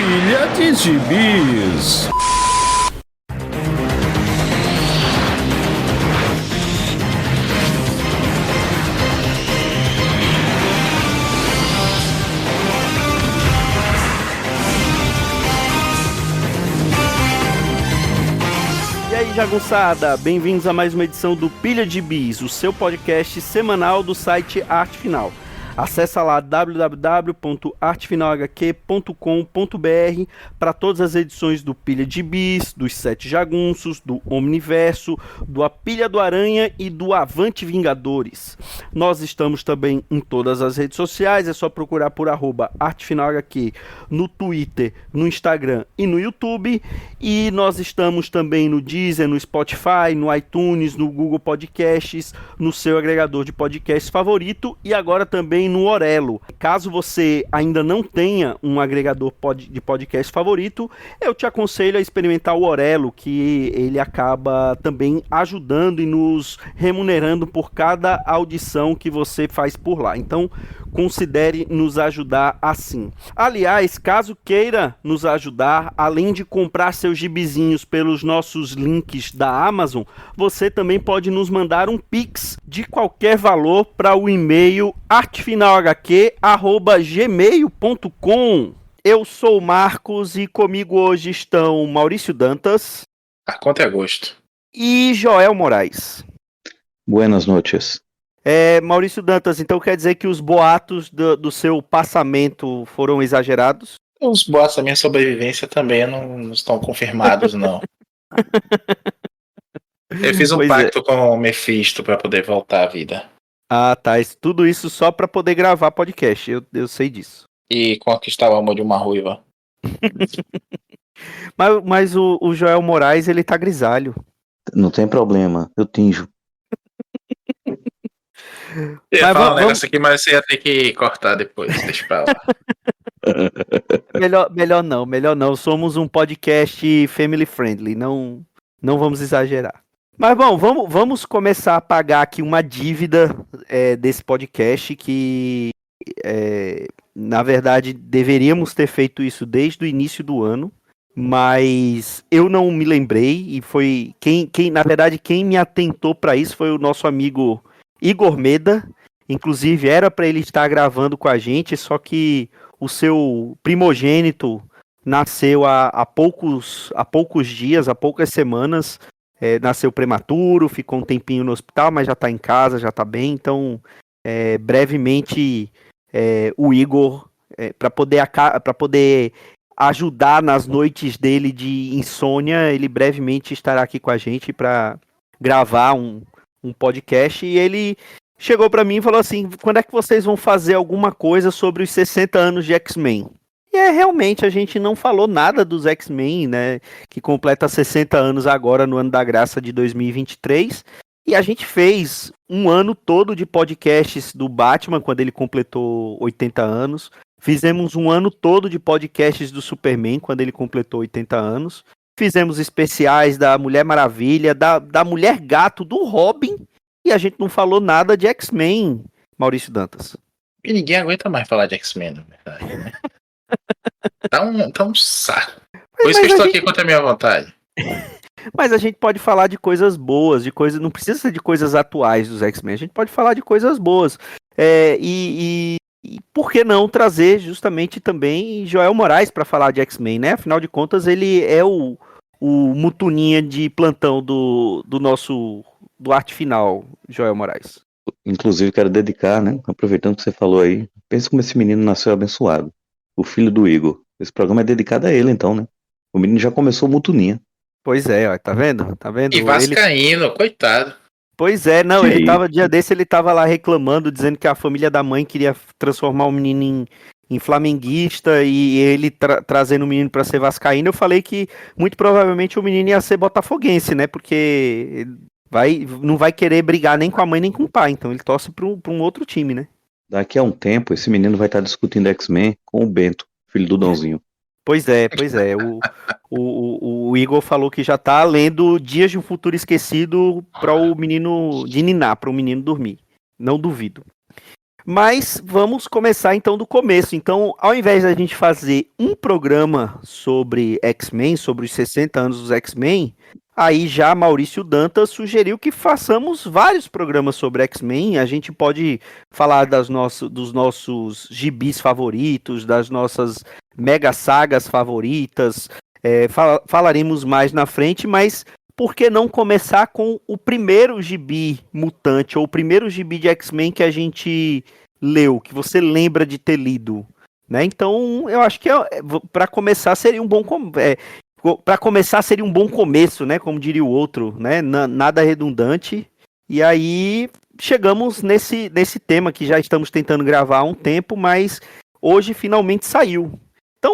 Pilha de Gibis. E aí, jagunçada, bem-vindos a mais uma edição do Pilha de Bis, o seu podcast semanal do site Arte Final. Acesse lá www.artefinalhq.com.br para todas as edições do Pilha de Bis, dos Sete Jagunços, do Omniverso, do A Pilha do Aranha e do Avante Vingadores. Nós estamos também em todas as redes sociais, é só procurar por @artefinalhq no Twitter, no Instagram e no YouTube. E nós estamos também no Deezer, no Spotify, no iTunes, no Google Podcasts, no seu agregador de podcasts favorito e agora também no Orelo. Caso você ainda não tenha um agregador de podcast favorito, eu te aconselho a experimentar o Orelo, que ele acaba também ajudando e nos remunerando por cada audição que você faz por lá. Então, considere nos ajudar assim. Aliás, caso queira nos ajudar, além de comprar seus gibizinhos pelos nossos links da Amazon, você também pode nos mandar um Pix de qualquer valor para o e-mail artefinalhq@gmail.com. Eu sou o Marcos e comigo hoje estão Maurício Dantas. A conta é gosto. E Joel Moraes. Buenas noches. Maurício Dantas, então quer dizer que os boatos do seu passamento foram exagerados? Os boatos da minha sobrevivência também não estão confirmados, não. Eu fiz um pacto com o Mephisto para poder voltar à vida. Ah, tá. Tudo isso só para poder gravar podcast. Eu sei disso. E conquistar o amor de uma ruiva. Mas o Joel Moraes, ele tá grisalho. Não tem problema, eu tinjo. Eu ia falar um negócio aqui, mas você ia ter que cortar depois. Deixa pra lá. Melhor não. Somos um podcast family friendly. Não vamos exagerar. Mas bom, vamos começar a pagar aqui uma dívida desse podcast que, na verdade, deveríamos ter feito isso desde o início do ano, mas eu não me lembrei e foi na verdade, quem me atentou para isso foi o nosso amigo Igor Meda. Inclusive, era para ele estar gravando com a gente, só que o seu primogênito nasceu há poucos dias, há poucas semanas. Nasceu prematuro, ficou um tempinho no hospital, mas já tá em casa, já tá bem. Então, brevemente, o Igor, para poder ajudar nas noites dele de insônia, ele brevemente estará aqui com a gente para gravar um podcast. E ele chegou para mim e falou assim: quando é que vocês vão fazer alguma coisa sobre os 60 anos de X-Men? E realmente a gente não falou nada dos X-Men, né, que completa 60 anos agora no ano da graça de 2023, e a gente fez um ano todo de podcasts do Batman, quando ele completou 80 anos, fizemos um ano todo de podcasts do Superman, quando ele completou 80 anos, fizemos especiais da Mulher Maravilha, da Mulher Gato, do Robin, e a gente não falou nada de X-Men, Maurício Dantas. E ninguém aguenta mais falar de X-Men, na verdade, né? Tá um saco. Por isso que eu estou aqui contra a minha vontade. Mas a gente pode falar de coisas boas, não precisa ser de coisas atuais dos X-Men, a gente pode falar de coisas boas. E por que não trazer justamente também Joel Moraes para falar de X-Men, né? Afinal de contas, ele é o mutuninha de plantão do Arte Final, Joel Moraes. Inclusive, quero dedicar, né? Aproveitando que você falou aí, pensa como esse menino nasceu abençoado. O filho do Igor. Esse programa é dedicado a ele, então, né? O menino já começou mutuninha. Pois é, ó, tá vendo? E vascaíno, coitado. Pois é, não, dia desse ele tava lá reclamando, dizendo que a família da mãe queria transformar o menino em flamenguista e ele trazendo o menino pra ser vascaíno. Eu falei que muito provavelmente o menino ia ser botafoguense, né? Porque não vai querer brigar nem com a mãe nem com o pai, então ele torce pra um outro time, né? Daqui a um tempo, esse menino vai estar discutindo X-Men com o Bento, filho do Dãozinho. Pois é. O Igor falou que já tá lendo Dias de um Futuro Esquecido para o menino de ninar, para o menino dormir. Não duvido. Mas vamos começar então do começo. Então, ao invés da gente fazer um programa sobre X-Men, sobre os 60 anos dos X-Men, aí já Maurício Dantas sugeriu que façamos vários programas sobre X-Men. A gente pode falar dos nossos gibis favoritos, das nossas mega sagas favoritas. Falaremos mais na frente, mas por que não começar com o primeiro gibi mutante, ou o primeiro gibi de X-Men que a gente leu, que você lembra de ter lido, né? Então, eu acho que para começar seria um bom para começar seria um bom começo, né? Como diria o outro, né? Nada redundante. E aí chegamos nesse tema que já estamos tentando gravar há um tempo, mas hoje finalmente saiu. Então,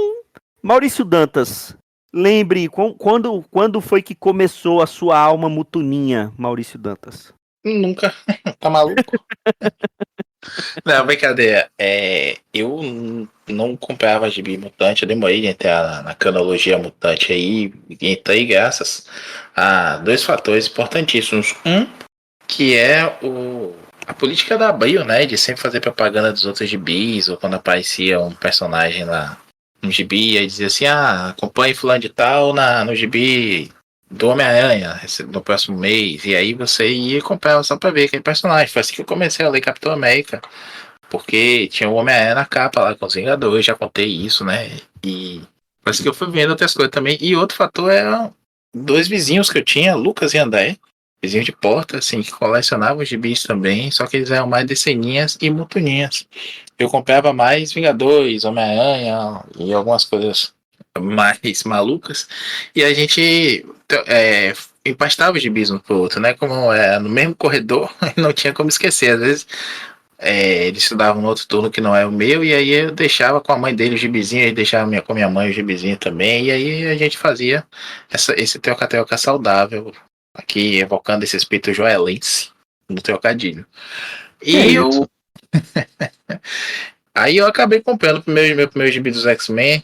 Maurício Dantas, lembre quando foi que começou a sua alma mutuninha, Maurício Dantas? Nunca. Tá maluco? Não, brincadeira. Eu não comprava gibi mutante, eu demorei a entrar na cronologia mutante aí. Entrei graças a dois fatores importantíssimos. Um, que é a política da Abril, né? De sempre fazer propaganda dos outros gibis, ou quando aparecia um personagem lá no gibi, aí dizia assim: acompanhe fulano de tal no gibi do Homem-Aranha no próximo mês. E aí você ia comprar só pra ver aquele personagem. Foi assim que eu comecei a ler Capitão América. Porque tinha o Homem-Aranha na capa lá com os Vingadores, já contei isso, né? E parece que eu fui vendo outras coisas também. E outro fator é dois vizinhos que eu tinha, Lucas e André, vizinhos de porta, assim, que colecionavam gibis também, só que eles eram mais decenhinhas e mutuninhas. Eu comprava mais Vingadores, Homem-Aranha e algumas coisas mais malucas. E a gente empastava os gibis um pro outro, né? Como é no mesmo corredor, não tinha como esquecer. Às vezes eles estudavam no outro turno que não é o meu, e aí eu deixava com a mãe dele o gibizinho, ele deixava com minha mãe o gibizinho também, e aí a gente fazia esse troca-troca saudável, aqui evocando esse espírito joelense no trocadilho. Que é E isso? aí eu acabei comprando meu primeiro gibi dos X-Men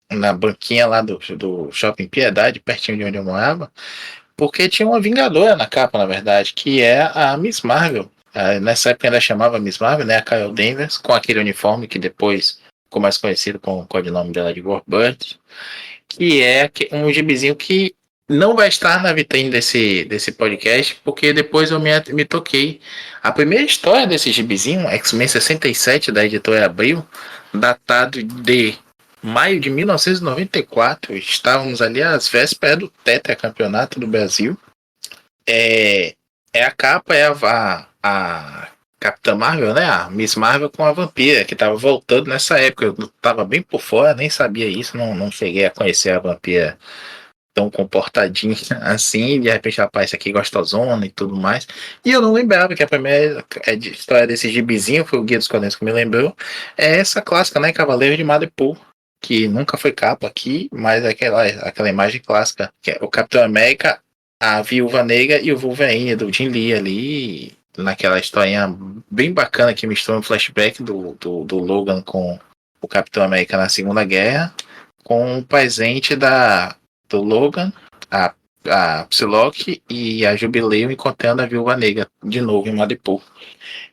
na banquinha lá do Shopping Piedade, pertinho de onde eu morava, porque tinha uma Vingadora na capa, na verdade, que é a Miss Marvel. Nessa época ainda chamava Miss Marvel, né? A Carol Danvers, com aquele uniforme que depois ficou mais conhecido com o codinome dela de Warbird, que é um gibizinho que não vai estar na vitrine desse podcast, porque depois eu me toquei. A primeira história desse gibizinho, X-Men 67, da editora Abril, datado de maio de 1994, estávamos ali às vésperas do tetracampeonato do Brasil. A capa, a Capitã Marvel, né? A Miss Marvel com a Vampira, que tava voltando nessa época. Eu tava bem por fora, nem sabia isso, não cheguei a conhecer a Vampira tão comportadinha assim. De repente ela aparece aqui gostosona e tudo mais. E eu não lembrava que a primeira história desse gibizinho, foi o Guia dos Quadrinhos que me lembrou, é essa clássica, né? Cavaleiro de Madripoor, que nunca foi capa aqui, mas é aquela imagem clássica, que é o Capitão América, a Viúva Negra e o Wolverine do Jim Lee ali, naquela historinha bem bacana que mistura um flashback do Logan com o Capitão América na Segunda Guerra, com o presente do Logan, a Psylocke e a Jubilee encontrando a Viúva Negra de novo em Madripoor.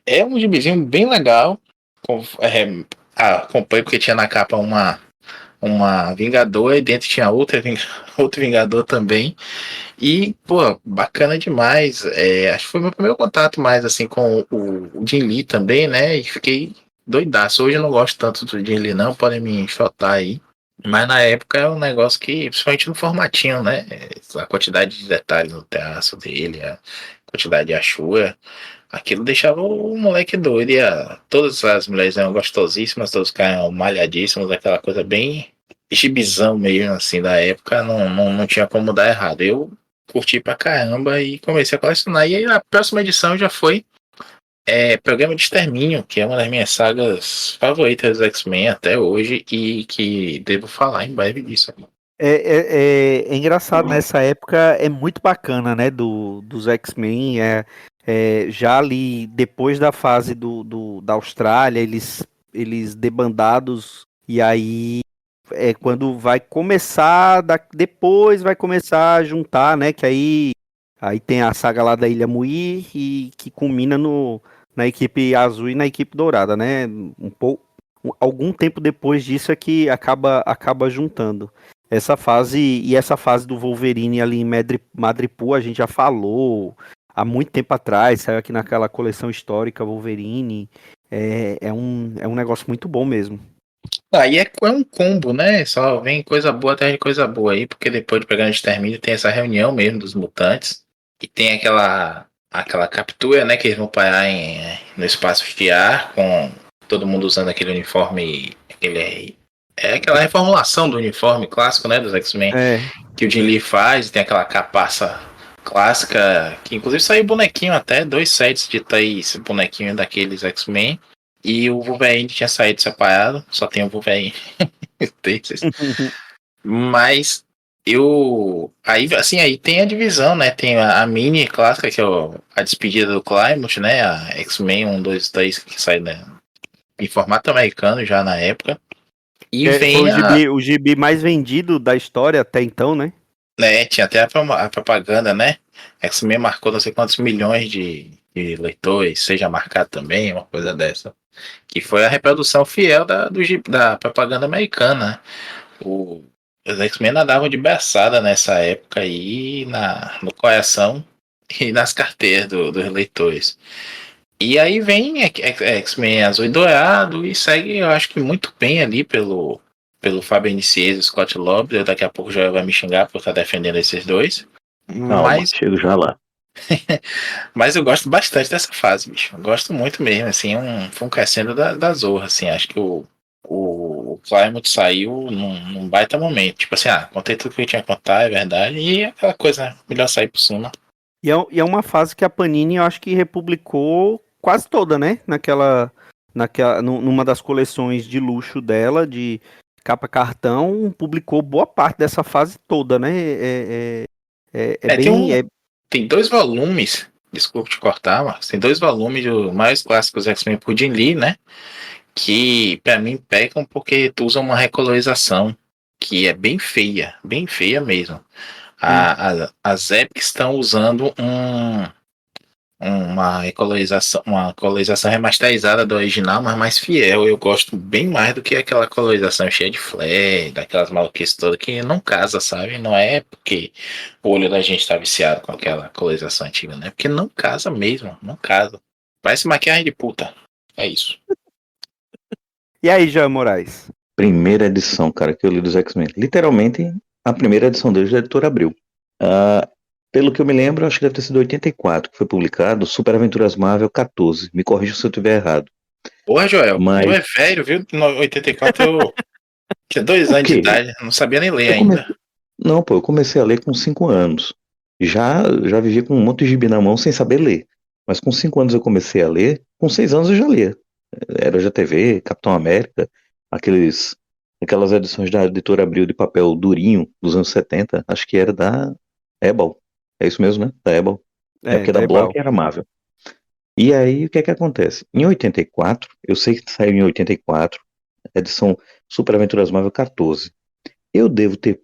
É um gibizinho bem legal. Acompanhei porque tinha na capa uma Vingadora e dentro tinha outro Vingador também. E, pô, bacana demais. Acho que foi meu primeiro contato mais assim com o Jim Lee também, né? E fiquei doidaço. Hoje eu não gosto tanto do Jim Lee, não, podem me enxotar aí. Mas na época é um negócio que, principalmente no formatinho, né? A quantidade de detalhes no traço dele, a quantidade de achura, aquilo deixava o moleque doido. Todas as mulheres eram gostosíssimas, todos os caras eram malhadíssimos, aquela coisa bem gibizão mesmo, assim, da época, não tinha como dar errado. Eu curti pra caramba e comecei a colecionar. E aí a próxima edição já foi Programa de Extermínio, que é uma das minhas sagas favoritas dos X-Men até hoje e que devo falar em breve disso. É engraçado, nessa época é muito bacana, né, dos X-Men, já ali depois da fase da Austrália, eles debandados, e aí quando vai começar, depois vai começar a juntar, né, que aí tem a saga lá da Ilha Muir, e que culmina na equipe azul e na equipe dourada, né? Algum tempo depois disso é que acaba juntando. Essa fase do Wolverine ali em Madripoor, a gente já falou há muito tempo atrás, saiu aqui naquela coleção histórica Wolverine. É um negócio muito bom mesmo. Aí é um combo, né? Só vem coisa boa atrás de coisa boa aí, porque depois de pegar o extermínio tem essa reunião mesmo dos mutantes. E tem aquela captura, né? Que eles vão parar no espaço de ar, com todo mundo usando aquele uniforme. É aquela reformulação do uniforme clássico, né? Dos X-Men. É, Que o Jim Lee faz, tem aquela capaça clássica, que inclusive saiu bonequinho até, 2 sets de esse bonequinho daqueles X-Men. E o Wolverine tinha saído separado, só tem o Wolverine. Desses. Mas aí assim, aí tem a divisão, né? Tem a mini clássica, que é a despedida do Plymouth, né? A X-Men 1, 2, 3, que sai, né, em formato americano já na época. E foi vem o gibi mais vendido da história até então, né? né, tinha até a propaganda, né? X-Men marcou não sei quantos milhões de leitores, seja marcado também, uma coisa dessa. Que foi a reprodução fiel da propaganda americana, né? Os X-Men nadavam de braçada nessa época aí, no coração e nas carteiras dos leitores. E aí vem X-Men Azul e Dourado e segue, eu acho que muito bem ali pelo Fábio Nicieso e Scott Lobdell. Daqui a pouco já vai me xingar por estar defendendo esses dois. Calma, Mas, chego já lá. mas eu gosto bastante dessa fase, bicho. Eu gosto muito mesmo, assim, foi um crescendo da Zorra, assim. Acho que o Plymouth saiu num baita momento. Tipo assim, contei tudo que eu tinha que contar, é verdade. E aquela coisa, né? Melhor sair por cima. E é uma fase que a Panini, eu acho que republicou quase toda, né? Numa das coleções de luxo dela, de capa cartão, publicou boa parte dessa fase toda, né? É É, bem. tem 2 volumes, desculpa te cortar, mas tem 2 volumes dos mais clássicos X-Men por Jim Lee, né? Que pra mim pecam porque tu usa uma recolorização que é bem feia mesmo. As Epics estão usando uma colorização remasterizada do original, mas mais fiel. Eu gosto bem mais do que aquela colorização cheia de flare, daquelas maluquices todas que não casa, sabe? Não é porque o olho da gente tá viciado com aquela colorização antiga, né? Porque não casa mesmo, não casa. Parece maquiagem de puta. É isso. E aí, Jean Moraes? Primeira edição, cara, que eu li dos X-Men. Literalmente, a primeira edição deles da editora Abril. Ah, pelo que eu me lembro, acho que deve ter sido 84 que foi publicado, Super Aventuras Marvel 14. Me corrija se eu estiver errado. Porra, Joel, tu Mas é velho, viu? No 84 eu tinha 2 anos de o quê? idade, não sabia nem ler Eu ainda. comecei... Não, pô, eu comecei a ler com 5 anos. Já vivi com um monte de gibi na mão sem saber ler. Mas com 5 anos eu comecei a ler, com 6 anos eu já lia. Era GTV, Capitão América, aquelas edições da editora Abril de papel durinho dos anos 70, acho que era da Ebal. É isso mesmo, né? Da Ebal. É porque da Da Ebal. Block era Marvel. E aí, o que é que acontece? Em 84, eu sei que saiu em 84, edição Super Aventuras Marvel 14. Eu devo ter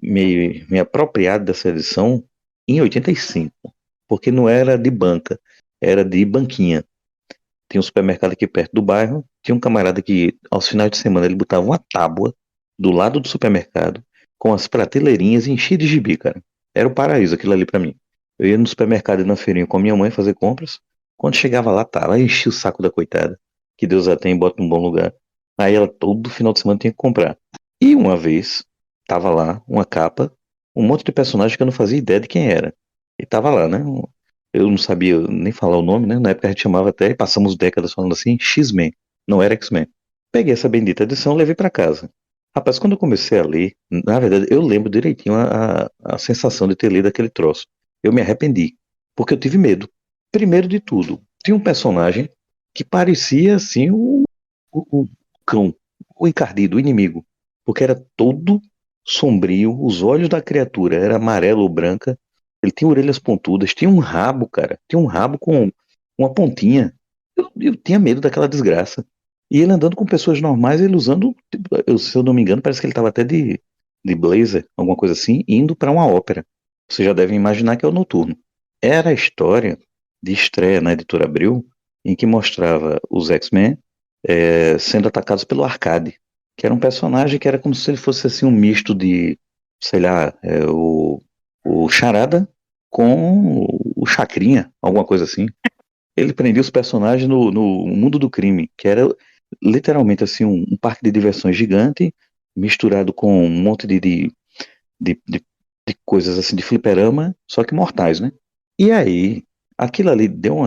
me apropriado dessa edição em 85, porque não era de banca, era de banquinha. Tinha um supermercado aqui perto do bairro, tinha um camarada que, aos finais de semana, ele botava uma tábua do lado do supermercado, com as prateleirinhas enchidas de gibi, cara. Era o paraíso aquilo ali pra mim. Eu ia no supermercado e na feirinha com a minha mãe fazer compras. Quando chegava lá, tá, ela enchia o saco da coitada. Que Deus a tenha e bota num bom lugar. Aí ela todo final de semana tinha que comprar. E uma vez, tava lá, uma capa, um monte de personagem que eu não fazia ideia de quem era. E tava lá, né? Eu não sabia nem falar o nome, né? Na época a gente chamava até, passamos décadas falando assim, X-Men, não era X-Men. Peguei essa bendita edição e levei pra casa. Rapaz, quando eu comecei a ler, na verdade, eu lembro direitinho a sensação de ter lido aquele troço. Eu me arrependi, porque eu tive medo. Primeiro de tudo, tinha um personagem que parecia, assim, o cão, o encardido, o inimigo. Porque era todo sombrio, os olhos da criatura era amarelo ou branca, ele tinha orelhas pontudas, tinha um rabo, cara, tinha um rabo com uma pontinha. Eu tinha medo daquela desgraça. E ele andando com pessoas normais, ele usando, se eu não me engano, parece que ele estava até de blazer, alguma coisa assim, indo para uma ópera. Vocês já devem imaginar que é o Noturno. Era a história de estreia na Editora Abril, em que mostrava os X-Men sendo atacados pelo Arcade, que era um personagem que era como se ele fosse assim um misto de, sei lá, o Charada com o Chacrinha, alguma coisa assim. Ele prendia os personagens no mundo do crime, que era literalmente assim um parque de diversões gigante, misturado com um monte de, de, de coisas assim de fliperama, só que mortais, né? E aí, aquilo ali deu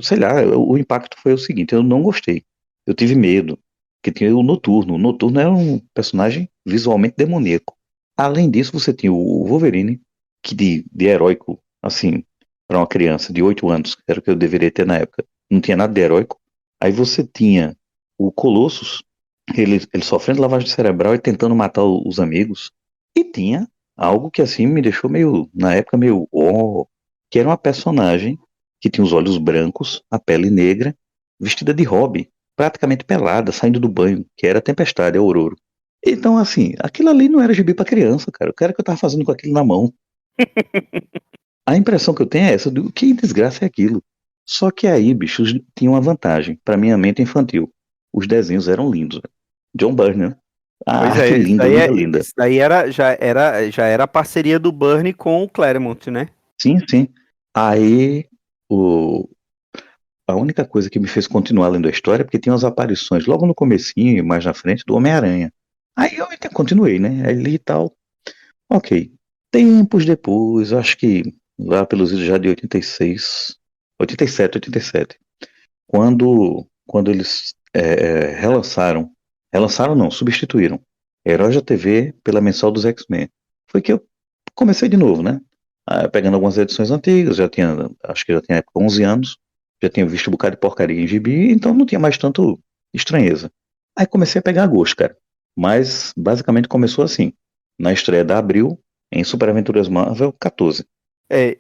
sei lá, o impacto foi o seguinte, eu não gostei. Eu tive medo, que tinha o Noturno. O Noturno era um personagem visualmente demoníaco. Além disso, você tinha o Wolverine, que de heróico, assim, para uma criança de 8 anos, que era o que eu deveria ter na época, não tinha nada de heróico. Aí você tinha o Colossus, ele sofrendo lavagem cerebral e tentando matar os amigos. E tinha algo que assim me deixou meio, na época, meio, que era uma personagem que tinha os olhos brancos, a pele negra, vestida de hobby, praticamente pelada, saindo do banho, que era a Tempestade, a Ororo. Então, assim, aquilo ali não era gibi pra criança, cara. O cara que eu tava fazendo com aquilo na mão. A impressão que eu tenho é essa, do que desgraça é aquilo. Só que aí, bichos, tinha uma vantagem, pra minha mente infantil. Os desenhos eram lindos, velho. John Byrne, né? A Pois arte é, linda, linda, linda. isso daí já era a parceria do Byrne com o Claremont, né? Sim, sim. Aí, o, a única coisa que me fez continuar lendo a história é porque tinha umas aparições logo no comecinho e mais na frente do Homem-Aranha. Aí eu até continuei, né? Aí li e tal. Ok. Tempos depois, eu acho que lá pelos idos já de 86, 87, 87, quando eles relançaram não, substituíram Heróis da TV pela mensal dos X-Men. Foi que eu comecei de novo, né? Pegando algumas edições antigas, acho que já tinha época 11 anos, já tinha visto um bocado de porcaria em gibi, então não tinha mais tanto estranheza. Aí comecei a pegar gosto, cara. Mas basicamente começou assim, na estreia da Abril, em Super Aventuras Marvel 14.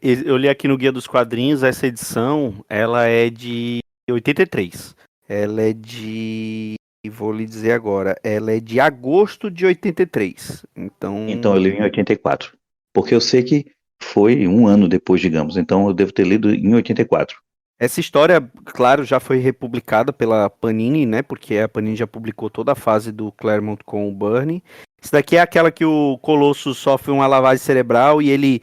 Eu li aqui no Guia dos Quadrinhos, essa edição, ela é de 83. Ela é de, vou lhe dizer agora, ela é de agosto de 83. Então Então, eu li em 84. Porque eu sei que foi um ano depois, digamos, então eu devo ter lido em 84. essa história, claro, já foi republicada pela Panini, né? Porque a Panini já publicou toda a fase do Claremont com o Byrne. Isso daqui é aquela que o Colosso sofre uma lavagem cerebral e ele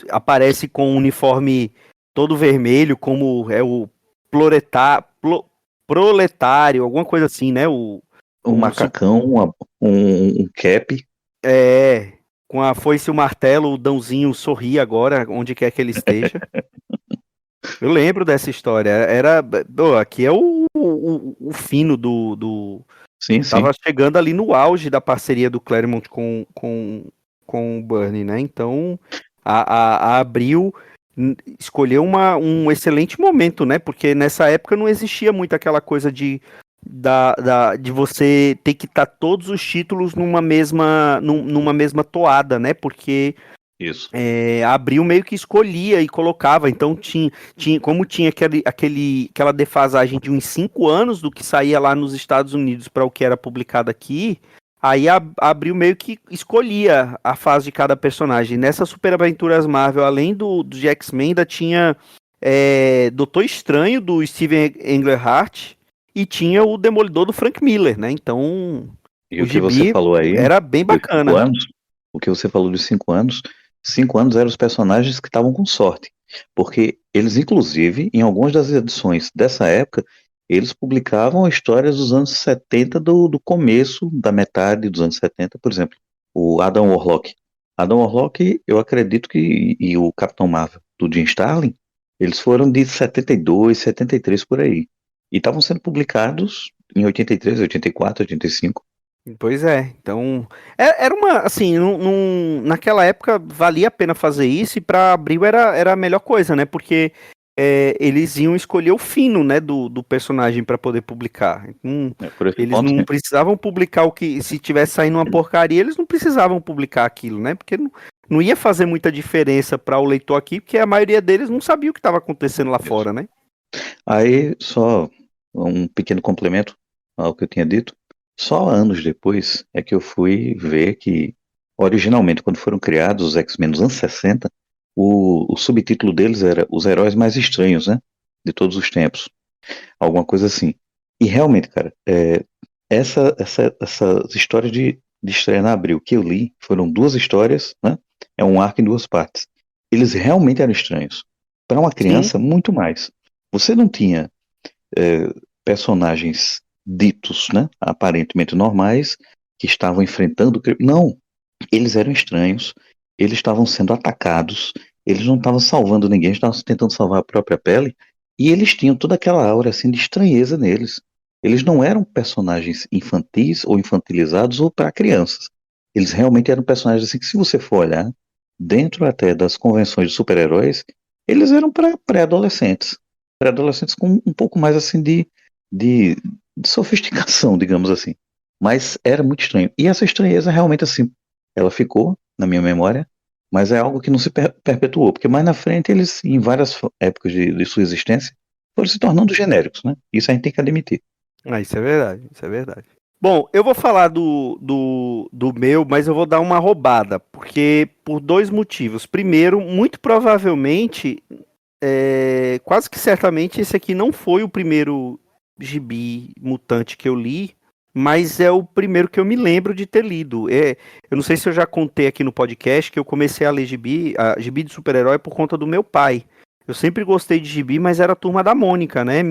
aparece com um uniforme todo vermelho, como é o proletário, alguma coisa assim, né? Um Como se, macacão, um cap. é, com a foice e o martelo, o Dãozinho sorri agora, onde quer que ele esteja. Eu lembro dessa história. Aqui é o fino Sim, sim. tava chegando ali no auge da parceria do Claremont com o Byrne, né? Então, a Abril escolheu um excelente momento, né? Porque nessa época não existia muito aquela coisa de você ter que estar todos os títulos numa mesma toada, né? Porque Isso. a Abril meio que escolhia e colocava, então como tinha aquela defasagem de uns 5 anos do que saía lá nos Estados Unidos para o que era publicado aqui, aí a Abril meio que escolhia a fase de cada personagem. Nessa Super Aventuras Marvel, além do X-Men, ainda tinha Doutor Estranho, do Steven Englehart, e tinha o Demolidor do Frank Miller, né? Então, E o o que você gibi falou aí, era bem foi 5 bacana. anos. O que você falou dos 5 anos, 5 anos eram os personagens que estavam com sorte. Porque eles, inclusive, em algumas das edições dessa época, eles publicavam histórias dos anos 70, do começo, da metade dos anos 70, por exemplo. O Adam Warlock. Adam Warlock, eu acredito que, e o Capitão Marvel, do Jim Starlin, eles foram de 72, 73 por aí. E estavam sendo publicados em 83, 84, 85. Pois é, então era uma, assim, naquela época valia a pena fazer isso e para Abril era a melhor coisa, né? Porque eles iam escolher o fino, né, do personagem para poder publicar. Por esse Eles ponto, não sim. precisavam publicar se tivesse saindo uma porcaria, eles não precisavam publicar aquilo, né? Porque não ia fazer muita diferença para o leitor aqui, porque a maioria deles não sabia o que estava acontecendo lá Isso. fora, né? Aí, só um pequeno complemento ao que eu tinha dito. Só anos depois é que eu fui ver que, originalmente, quando foram criados os X-Men nos anos 60, O subtítulo deles era Os Heróis Mais Estranhos, né? De todos os tempos. Alguma coisa assim. E realmente, cara, essas histórias de estreia na Abril que eu li foram duas histórias, né? É um arco em duas partes. Eles realmente eram estranhos. Para uma Sim. criança, muito mais. Você não tinha personagens ditos, né? Aparentemente normais, que estavam enfrentando. Não, eles eram estranhos, eles estavam sendo atacados, eles não estavam salvando ninguém, eles estavam tentando salvar a própria pele, e eles tinham toda aquela aura assim de estranheza neles. Eles não eram personagens infantis ou infantilizados ou para crianças. Eles realmente eram personagens assim que, se você for olhar, dentro até das convenções de super-heróis, eles eram para pré-adolescentes. Pré-adolescentes com um pouco mais assim de, de sofisticação, digamos assim. Mas era muito estranho. E essa estranheza realmente assim, ela ficou na minha memória, mas é algo que não se perpetuou, porque mais na frente eles, em várias épocas de sua existência, foram se tornando genéricos, né? Isso a gente tem que admitir. Ah, isso é verdade, isso é verdade. Bom, eu vou falar do meu, mas eu vou dar uma roubada, porque por dois motivos. Primeiro, muito provavelmente, quase que certamente, esse aqui não foi o primeiro gibi mutante que eu li, mas é o primeiro que eu me lembro de ter lido. Eu não sei se eu já contei aqui no podcast que eu comecei a ler gibi de super-herói por conta do meu pai. Eu sempre gostei de gibi, mas era a Turma da Mônica, né?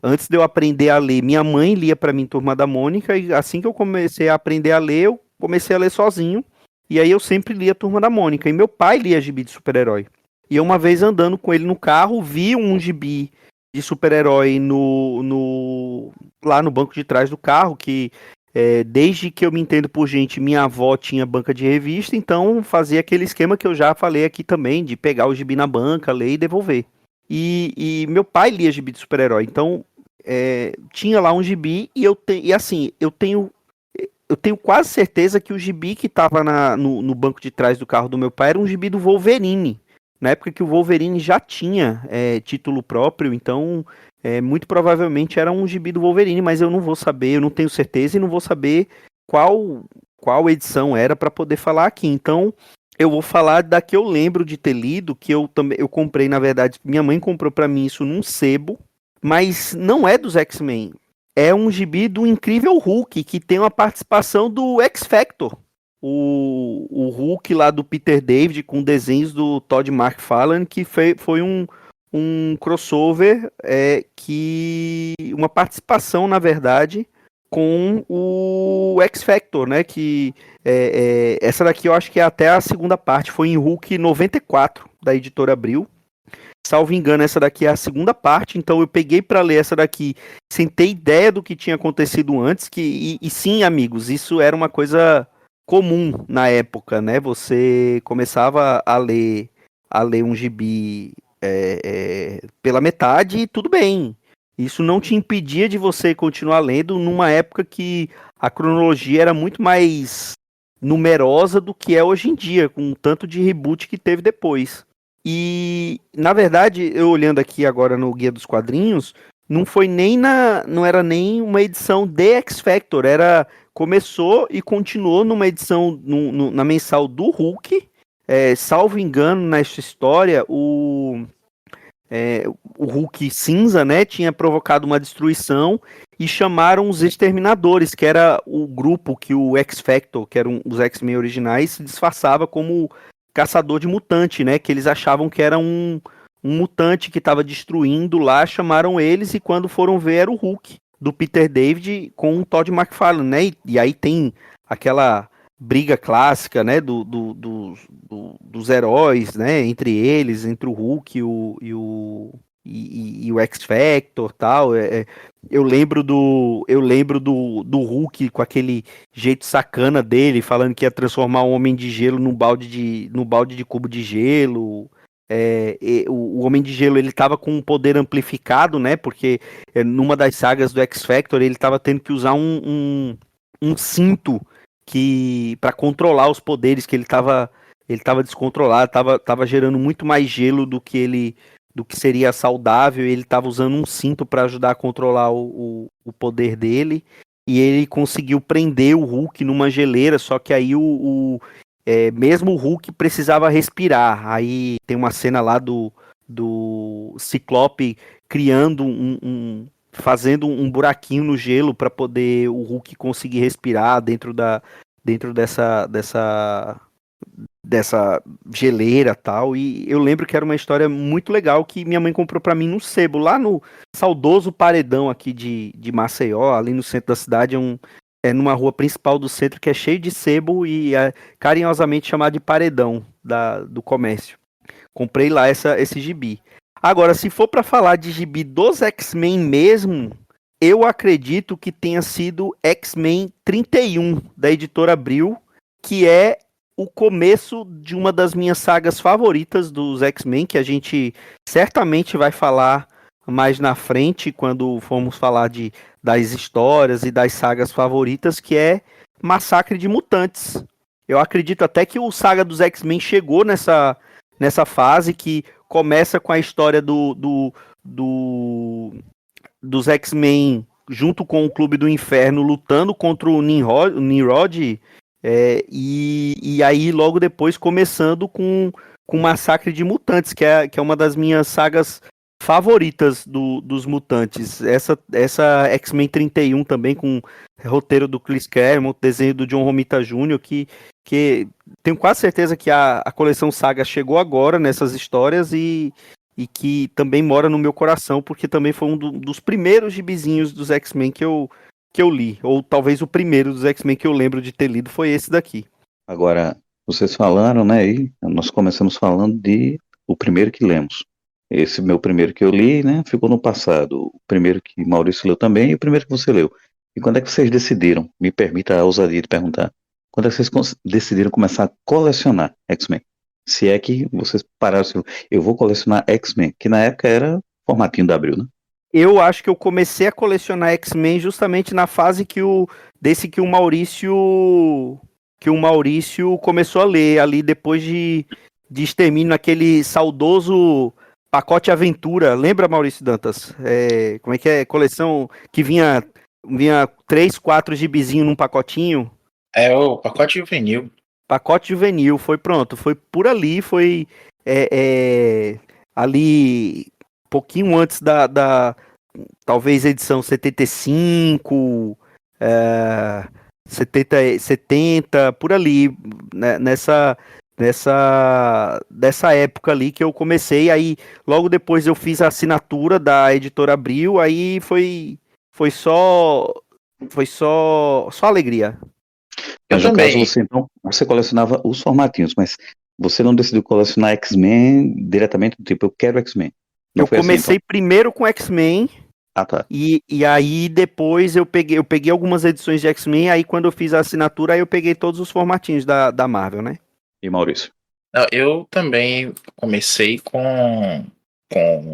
Antes de eu aprender a ler, minha mãe lia para mim Turma da Mônica, e assim que eu comecei a aprender a ler, eu comecei a ler sozinho. E aí eu sempre lia Turma da Mônica. E meu pai lia gibi de super-herói. E eu, uma vez andando com ele no carro, vi um gibi de super-herói lá no banco de trás do carro, que desde que eu me entendo por gente, minha avó tinha banca de revista, então fazia aquele esquema que eu já falei aqui também, de pegar o gibi na banca, ler e devolver. E meu pai lia gibi de super-herói, então tinha lá um gibi e assim, eu tenho quase certeza que o gibi que estava no banco de trás do carro do meu pai era um gibi do Wolverine. Na época que o Wolverine já tinha título próprio, então muito provavelmente era um gibi do Wolverine, mas eu não vou saber, eu não tenho certeza e não vou saber qual edição era para poder falar aqui. Então eu vou falar da que eu lembro de ter lido, que eu comprei, na verdade, minha mãe comprou para mim isso num sebo, mas não é dos X-Men. É um gibi do Incrível Hulk, que tem uma participação do X Factor. O Hulk lá do Peter David, com desenhos do Todd McFarlane, que foi um crossover, uma participação, na verdade, com o X Factor, né? Que essa daqui eu acho que é até a segunda parte, foi em Hulk 94, da editora Abril. Salvo engano, essa daqui é a segunda parte, então eu peguei para ler essa daqui sem ter ideia do que tinha acontecido antes, e sim, amigos, isso era uma coisa comum na época, né? Você começava a ler um gibi pela metade e tudo bem. Isso não te impedia de você continuar lendo numa época que a cronologia era muito mais numerosa do que é hoje em dia, com o tanto de reboot que teve depois. E, na verdade, eu olhando aqui agora no Guia dos Quadrinhos, não era nem uma edição de X Factor, começou e continuou numa edição na mensal do Hulk. Salvo engano, nesta história, o Hulk cinza, né, tinha provocado uma destruição e chamaram os Exterminadores, que era o grupo que o X Factor, que eram os X-Men originais, se disfarçava como caçador de mutante, né? Que eles achavam que era um mutante que estava destruindo lá, chamaram eles e quando foram ver era o Hulk, do Peter David com o Todd McFarlane, né? E aí tem aquela briga clássica, né? Dos heróis, né? Entre eles, entre o Hulk e o X Factor, tal. Eu lembro do Hulk com aquele jeito sacana dele, falando que ia transformar um homem de gelo num balde de cubo de gelo. O Homem de Gelo, ele tava com um poder amplificado, né? Porque numa das sagas do X Factor ele tava tendo que usar um cinto para controlar os poderes, que ele tava descontrolado, tava gerando muito mais gelo do que seria saudável, e ele tava usando um cinto para ajudar a controlar o poder dele. E ele conseguiu prender o Hulk numa geleira, só que aí mesmo o Hulk precisava respirar. Aí tem uma cena lá do Ciclope criando fazendo um buraquinho no gelo para poder o Hulk conseguir respirar dentro dessa geleira tal. E eu lembro que era uma história muito legal que minha mãe comprou para mim no sebo, lá no saudoso Paredão aqui de Maceió, ali no centro da cidade, numa rua principal do centro que é cheio de sebo e é carinhosamente chamado de Paredão do comércio. Comprei lá esse gibi. Agora, se for para falar de gibi dos X-Men mesmo, eu acredito que tenha sido X-Men 31, da editora Abril, que é o começo de uma das minhas sagas favoritas dos X-Men, que a gente certamente vai falar mais na frente, quando formos falar das histórias e das sagas favoritas, que é Massacre de Mutantes. Eu acredito até que o Saga dos X-Men chegou nessa fase que começa com a história dos X-Men junto com o Clube do Inferno lutando contra o Nimrod, e aí logo depois começando com Massacre de Mutantes, que é uma das minhas sagas favoritas dos Mutantes. Essa X-Men 31 também, com roteiro do Chris Claremont, desenho do John Romita Jr., que tenho quase certeza que a coleção Saga chegou agora nessas histórias e que também mora no meu coração, porque também foi um dos primeiros gibizinhos dos X-Men que eu li, ou talvez o primeiro dos X-Men que eu lembro de ter lido foi esse daqui. Agora, vocês falaram, né, e nós começamos falando de o primeiro que lemos. Esse meu primeiro que eu li, né, ficou no passado. O primeiro que Maurício leu também e o primeiro que você leu. E quando é que vocês decidiram? Me permita a ousadia de perguntar. Quando é que vocês decidiram começar a colecionar X-Men? Se é que vocês pararam assim, eu vou colecionar X-Men, que na época era formatinho da Abril, né? Eu acho que eu comecei a colecionar X-Men justamente na fase que o Maurício começou a ler, ali depois de Extermínio, naquele saudoso Pacote Aventura. Lembra, Maurício Dantas? Como é que é? Coleção que vinha 3, 4 gibizinhos num pacotinho. É o pacote juvenil. Pacote juvenil, foi por ali, foi ali pouquinho antes talvez edição 75, 70, por ali, né, dessa época ali que eu comecei. Aí logo depois eu fiz a assinatura da editora Abril, aí foi só alegria. Eu Mas no caso também. você colecionava os formatinhos, mas você não decidiu colecionar X-Men diretamente do tipo, eu quero X-Men. Não Eu foi comecei assim, então? primeiro com X-Men, Ah, tá. e aí depois eu peguei algumas edições de X-Men, aí quando eu fiz a assinatura, aí eu peguei todos os formatinhos da Marvel, né? E Maurício? Não, eu também comecei com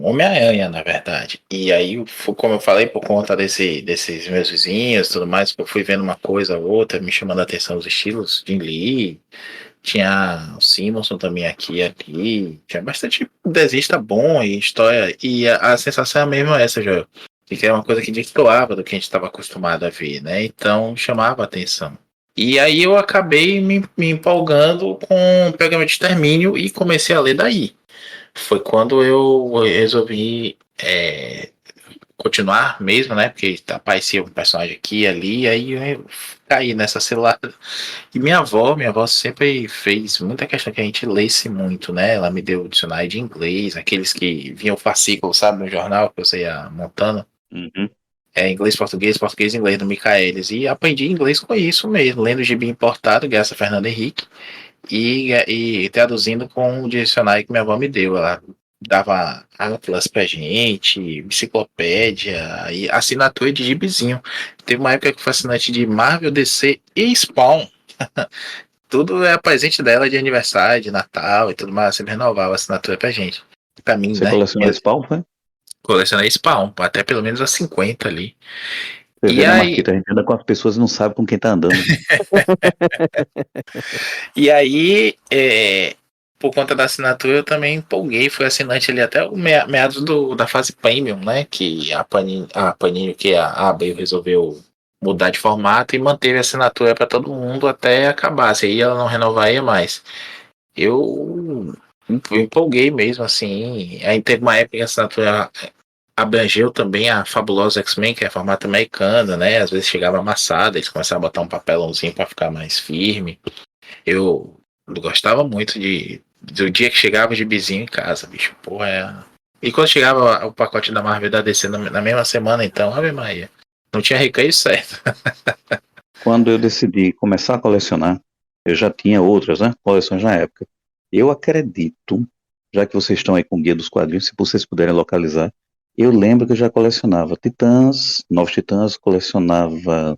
Homem-Aranha, na verdade. E aí, como eu falei, por conta desses meus vizinhos e tudo mais, eu fui vendo uma coisa ou outra, me chamando a atenção os estilos de Lee. Tinha o Simonson também aqui e ali. Tinha bastante desenhista bom e história. E a sensação é a mesma essa, Joel. Que é uma coisa que destoava do que a gente estava acostumado a ver, né? Então chamava a atenção. E aí eu acabei me empolgando com o programa de Extermínio e comecei a ler daí. Foi quando eu resolvi continuar mesmo, né? Porque aparecia um personagem aqui e ali, e aí eu caí nessa cilada. E minha avó sempre fez muita questão que a gente lesse muito, né? Ela me deu o dicionário de inglês, aqueles que vinham fascículo, sabe, no jornal que você ia montando. Uhum. Inglês, português, inglês do Michaelis. E aprendi inglês com isso mesmo, lendo gibi importado, graças a Fernando Henrique, e traduzindo com o dicionário que minha avó me deu. Ela dava atlas pra gente, enciclopédia, e assinatura de gibizinho. Teve uma época que foi assinante de Marvel, DC e Spawn. Tudo é presente dela de aniversário, de Natal e tudo mais. Sempre renovava a assinatura pra gente. Pra mim, Você né? colecionou Spawn, foi? Colecionei Spawn, até pelo menos a 50 ali. Você E vê, né, aí, Marquito? A gente anda com as pessoas e não sabe com quem tá andando. por conta da assinatura, eu também empolguei. Fui assinante ali até o meados da fase premium, né? Que a Panini, que a Abril resolveu mudar de formato e manteve a assinatura para todo mundo até acabar. Se aí ela não renovaria mais. Eu me empolguei mesmo, assim. Aí teve uma época que a assinatura abrangeu também a fabulosa X-Men, que é formato americano, né? Às vezes chegava amassada, eles começaram a botar um papelãozinho para ficar mais firme. Eu gostava muito do dia que chegava o gibizinho em casa, bicho. Porra, E quando chegava o pacote da Marvel e da DC na mesma semana, então, Ave Maria. Não tinha recreio certo. Quando eu decidi começar a colecionar, eu já tinha outras, né, coleções na época. Eu acredito, já que vocês estão aí com o Guia dos Quadrinhos, se vocês puderem localizar, eu lembro que eu já colecionava Titãs, Novos Titãs, colecionava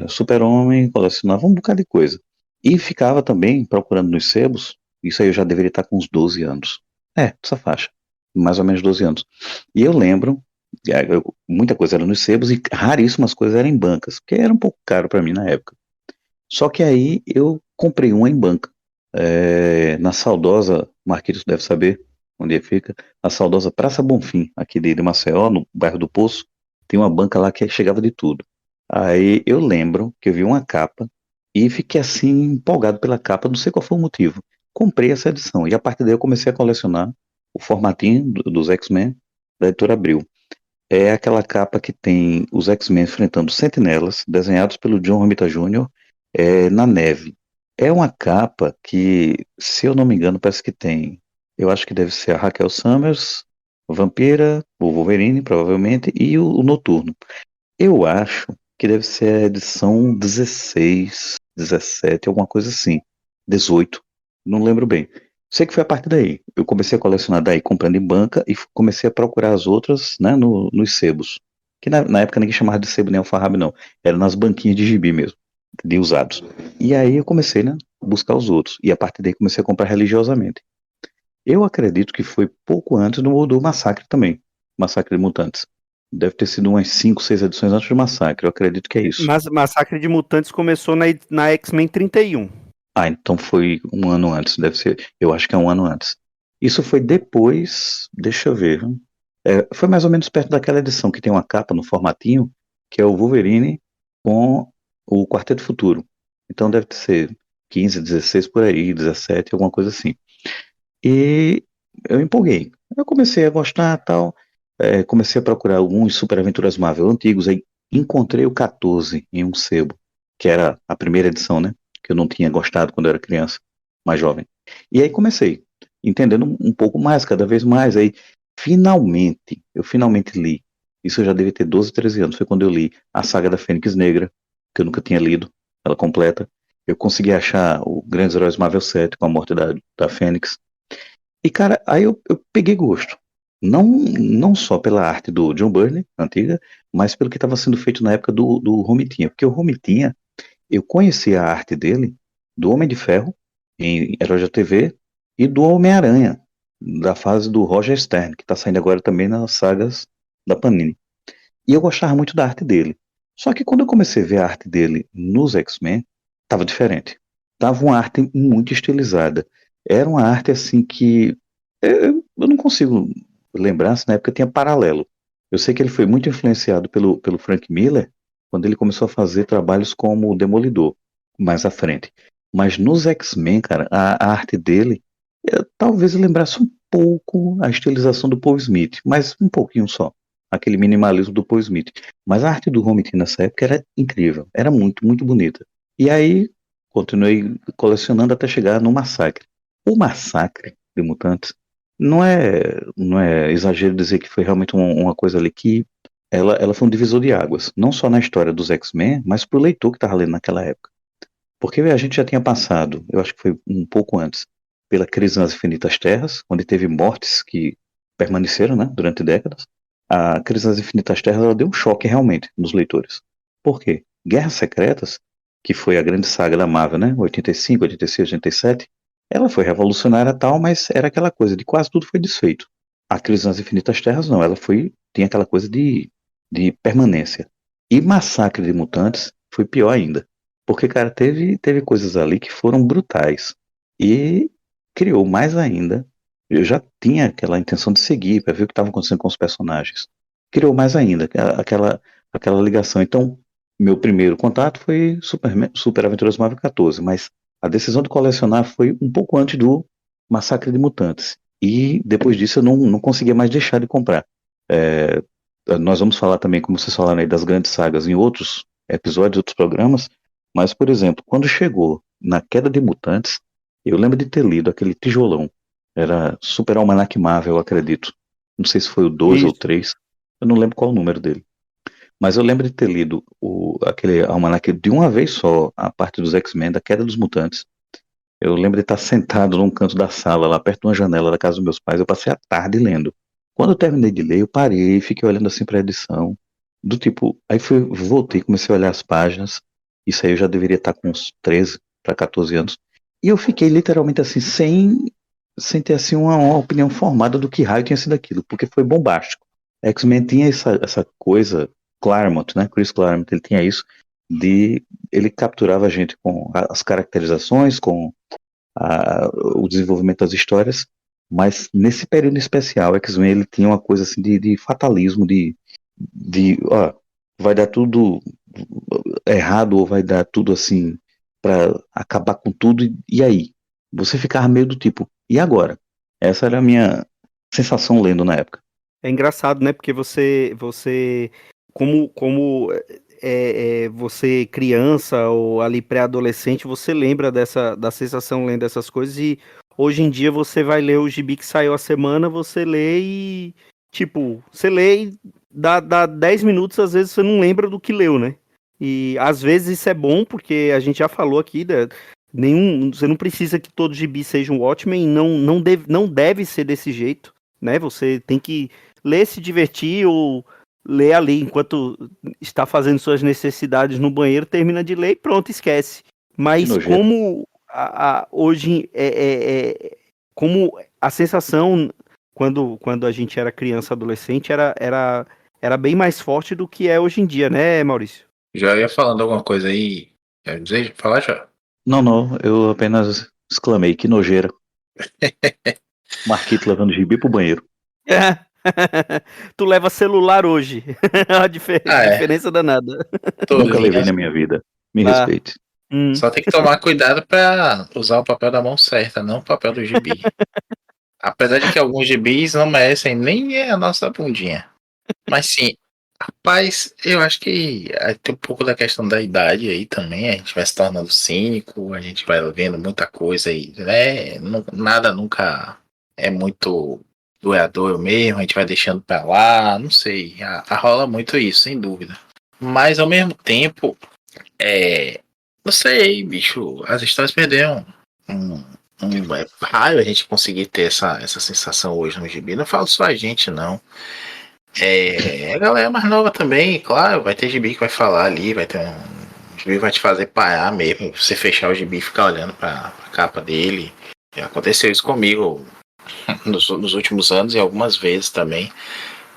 Super-Homem, colecionava um bocado de coisa. E ficava também procurando nos sebos, isso aí eu já deveria estar com uns 12 anos. Essa faixa, mais ou menos 12 anos. E eu lembro muita coisa era nos sebos e raríssimas coisas eram em bancas, porque era um pouco caro para mim na época. Só que aí eu comprei uma em banca, na saudosa, Marquinhos deve saber onde fica, a saudosa Praça Bonfim, aqui de Maceió, no bairro do Poço, tem uma banca lá que chegava de tudo. Aí eu lembro que eu vi uma capa e fiquei assim empolgado pela capa, não sei qual foi o motivo. Comprei essa edição e a partir daí eu comecei a colecionar o formatinho dos X-Men da editora Abril. É aquela capa que tem os X-Men enfrentando sentinelas, desenhados pelo John Romita Jr., na neve. É uma capa que, se eu não me engano, parece que tem. Eu acho que deve ser a Raquel Summers, o Vampira, o Wolverine, provavelmente, e o Noturno. Eu acho que deve ser a edição 16, 17, alguma coisa assim. 18, não lembro bem. Sei que foi a partir daí. Eu comecei a colecionar daí comprando em banca e comecei a procurar as outras, né, nos sebos. Que na época ninguém chamava de sebo nem alfarrábio, não. Era nas banquinhas de gibi mesmo, de usados. E aí eu comecei, né, a buscar os outros. E a partir daí comecei a comprar religiosamente. Eu acredito que foi pouco antes do Massacre também. Massacre de Mutantes. Deve ter sido umas 5, 6 edições antes do Massacre. Eu acredito que é isso. Mas Massacre de Mutantes começou na X-Men 31. Então foi um ano antes, deve ser. Eu acho que é um ano antes. Isso foi depois, deixa eu ver. Foi mais ou menos perto daquela edição que tem uma capa no formatinho, que é o Wolverine com o Quarteto Futuro. Então deve ser 15, 16 por aí, 17, alguma coisa assim. E eu empolguei. Eu comecei a gostar tal. Comecei a procurar alguns Super Aventuras Marvel antigos. Aí encontrei o 14 em um sebo, que era a primeira edição, né? Que eu não tinha gostado quando eu era criança, mais jovem. E aí comecei, entendendo um pouco mais, cada vez mais. Aí eu finalmente li. Isso eu já devia ter 12, 13 anos. Foi quando eu li a saga da Fênix Negra, que eu nunca tinha lido, ela completa. Eu consegui achar o Grandes Heróis Marvel 7 com a morte da Fênix. E, cara, aí eu peguei gosto. Não só pela arte do John Byrne, antiga, mas pelo que estava sendo feito na época do Romitinha. Porque o Romitinha, eu conhecia a arte dele, do Homem de Ferro, em Herói da TV, e do Homem-Aranha, da fase do Roger Stern, que está saindo agora também nas sagas da Panini. E eu gostava muito da arte dele. Só que quando eu comecei a ver a arte dele nos X-Men, estava diferente. Tava uma arte muito estilizada. Era uma arte assim que eu não consigo lembrar se na época tinha paralelo. Eu sei que ele foi muito influenciado pelo Frank Miller quando ele começou a fazer trabalhos como o Demolidor, mais à frente. Mas nos X-Men, cara, a arte dele talvez lembrasse um pouco a estilização do Paul Smith, mas um pouquinho só. Aquele minimalismo do Paul Smith. Mas a arte do Romita nessa época era incrível, era muito, muito bonita. E aí continuei colecionando até chegar no Massacre. O Massacre de Mutantes não é exagero dizer que foi realmente uma coisa ali que ela foi um divisor de águas, não só na história dos X-Men, mas para o leitor que estava lendo naquela época. Porque a gente já tinha passado, eu acho que foi um pouco antes, pela crise nas Infinitas Terras, onde teve mortes que permaneceram, né, durante décadas. A crise nas Infinitas Terras ela deu um choque realmente nos leitores. Por quê? Guerras Secretas, que foi a grande saga da Marvel, né, 85, 86, 87, ela foi revolucionária tal, mas era aquela coisa de quase tudo foi desfeito. A crise nas Infinitas Terras não, tinha aquela coisa de permanência. E Massacre de Mutantes foi pior ainda. Porque, cara, teve coisas ali que foram brutais. E criou mais ainda. Eu já tinha aquela intenção de seguir, para ver o que estava acontecendo com os personagens. Criou mais ainda aquela ligação. Então, meu primeiro contato foi Super Aventuras Marvel 14, mas a decisão de colecionar foi um pouco antes do Massacre de Mutantes. E depois disso eu não conseguia mais deixar de comprar. É, nós vamos falar também, como vocês falaram aí, das grandes sagas em outros episódios, outros programas, mas, por exemplo, quando chegou na Queda de Mutantes, eu lembro de ter lido aquele tijolão. Era Super Almanac Marvel, eu acredito. Não sei se foi o 2 ou o Isso. 3, eu não lembro qual o número dele. Mas eu lembro de ter lido aquele almanac de uma vez só, a parte dos X-Men, da Queda dos Mutantes. Eu lembro de estar sentado num canto da sala, lá perto de uma janela da casa dos meus pais. Eu passei a tarde lendo. Quando eu terminei de ler, eu parei e fiquei olhando assim para a edição. Do tipo, aí voltei, comecei a olhar as páginas. Isso aí eu já deveria estar com uns 13 para 14 anos. E eu fiquei literalmente assim, sem ter assim uma opinião formada do que raio tinha sido aquilo, porque foi bombástico. X-Men tinha essa coisa, Claremont, né? Chris Claremont, ele tinha isso de ele capturava a gente com as caracterizações, com o desenvolvimento das histórias, mas nesse período especial, X-Men ele tinha uma coisa assim de fatalismo, ó, vai dar tudo errado ou vai dar tudo assim para acabar com tudo e aí? Você ficava meio do tipo, e agora? Essa era a minha sensação lendo na época. É engraçado, né? Porque você como você criança ou ali pré-adolescente, você lembra da sensação lendo essas coisas e hoje em dia você vai ler o gibi que saiu a semana, você lê e, tipo, você lê e dá 10 minutos, às vezes você não lembra do que leu, né? E às vezes isso é bom, porque a gente já falou aqui, você não precisa que todo gibi seja um Watchmen, não deve ser desse jeito, né? Você tem que ler, se divertir ou ler ali enquanto está fazendo suas necessidades no banheiro, termina de ler e pronto, esquece. Que Mas nojeira. como hoje como a sensação quando a gente era criança, adolescente, era bem mais forte do que é hoje em dia, né, Maurício? Já ia falando alguma coisa aí. Quer dizer, falar já. Não, eu apenas exclamei, que nojeira. Marquito levando gibi pro banheiro. Tu leva celular hoje. A Ah, é. diferença danada. Nunca levei Torrinha. na minha vida. Me Ah, respeite. Só tem que tomar cuidado pra usar o papel da mão certa, não o papel do gibi. Apesar de que alguns gibis não merecem nem a nossa bundinha. Mas sim, rapaz, eu acho que tem um pouco da questão da idade aí também. A gente vai se tornando cínico, a gente vai vendo muita coisa aí, né? Nada nunca é muito doador mesmo, a gente vai deixando pra lá, não sei. Rola muito isso, sem dúvida. Mas ao mesmo tempo, não sei, bicho, as histórias perderam é raro a gente conseguir ter essa sensação hoje no gibi. Não falo só a gente, não. A galera mais nova também, claro, vai ter gibi que vai falar ali, vai ter um gibi que vai te fazer parar mesmo, você fechar o gibi e ficar olhando pra capa dele. Já aconteceu isso comigo nos últimos anos e algumas vezes também.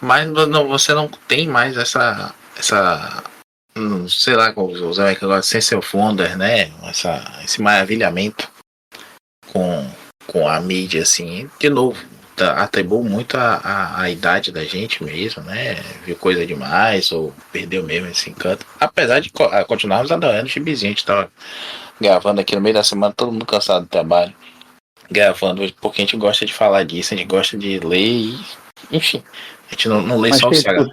Mas você não tem mais essa sei lá, como usar aquela sense of wonder, né? Esse maravilhamento com a mídia, assim. De novo, atribuo muito a idade da gente mesmo, né? Viu coisa demais ou perdeu mesmo esse encanto. Apesar de continuarmos adorando o gibizinho, a gente tava gravando aqui no meio da semana, todo mundo cansado do trabalho. Gravando porque a gente gosta de falar disso, a gente gosta de ler e, enfim, a gente não lê Mas só o sagrado.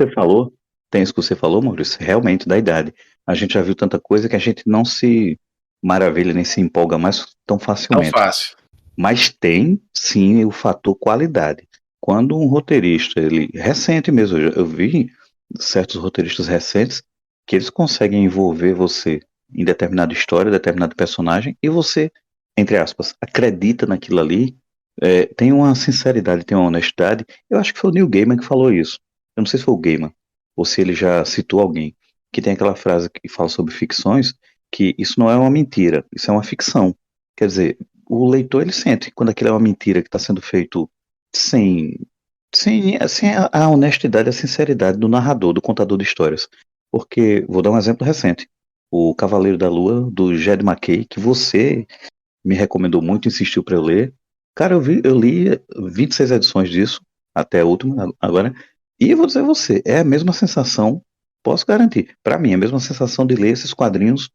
tem isso que você falou, Maurício, realmente, da idade. A gente já viu tanta coisa que a gente não se maravilha nem se empolga mais tão Tão facilmente. fácil. Mas tem, sim, o fator qualidade. Quando um roteirista, ele recente mesmo, eu vi certos roteiristas recentes que eles conseguem envolver você em determinada história, determinado personagem, e você, entre aspas, acredita naquilo ali, tem uma sinceridade, tem uma honestidade. Eu acho que foi o Neil Gaiman que falou isso. Eu não sei se foi o Gaiman, ou se ele já citou alguém, que tem aquela frase que fala sobre ficções, que isso não é uma mentira, isso é uma ficção. Quer dizer, o leitor ele sente quando aquilo é uma mentira que está sendo feito sem, sem a honestidade, a sinceridade do narrador, do contador de histórias. Porque, vou dar um exemplo recente, o Cavaleiro da Lua, do Jed McKay, que você me recomendou muito, insistiu para eu ler. Cara, eu li 26 edições disso, até a última agora, e eu vou dizer a você, é a mesma sensação Posso garantir. Para mim, é a mesma sensação de ler esses quadrinhos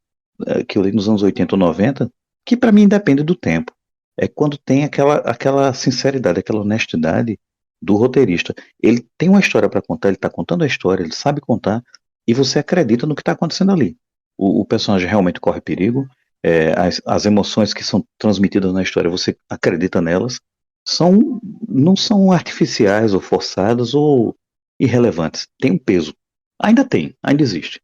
que eu li nos anos 80 ou 90, que para mim depende do tempo. É quando tem aquela sinceridade, aquela honestidade do roteirista. Ele tem uma história para contar, ele está contando a história, ele sabe contar, e você acredita no que está acontecendo ali. O personagem realmente corre perigo, as emoções que são transmitidas na história, você acredita nelas, não são artificiais ou forçadas ou irrelevantes. Tem um peso. Ainda existe.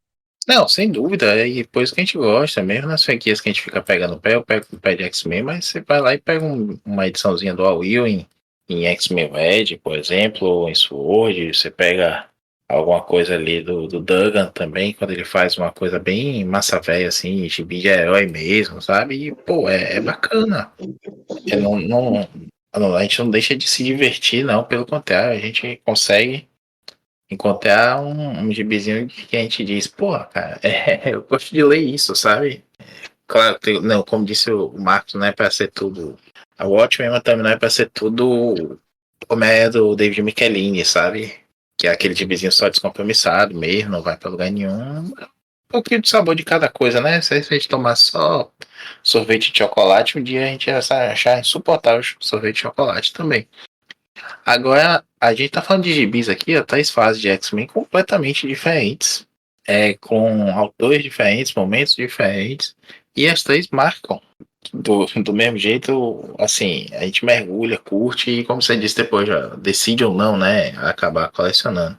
Não, sem dúvida, é por isso que a gente gosta, mesmo nas franquias que a gente fica pegando o pé, eu pego o pé de X-Men, mas você vai lá e pega uma ediçãozinha do All Will em X-Men Red, por exemplo, ou em Sword, você pega alguma coisa ali do Duggan também, quando ele faz uma coisa bem massa velha, assim, gibi de herói mesmo, sabe? E, pô, é bacana. A gente não deixa de se divertir, não, pelo contrário, a gente consegue encontrar um gibizinho que a gente diz, pô, cara, eu gosto de ler isso, sabe? Claro, não, como disse o Marcos, não é pra ser tudo. A Watchmen mas também não é pra ser tudo como é do David Michelini, sabe? Que é aquele gibizinho só descompromissado mesmo, não vai pra lugar nenhum. Um pouquinho de sabor de cada coisa, né? Se a gente tomar só sorvete de chocolate, um dia a gente ia achar insuportável sorvete de chocolate também. Agora, a gente tá falando de gibis aqui, ó, três fases de X-Men completamente diferentes, com autores diferentes, momentos diferentes, e as três marcam do mesmo jeito, assim, a gente mergulha, curte, e como você disse depois, já decide ou não, né, acabar colecionando.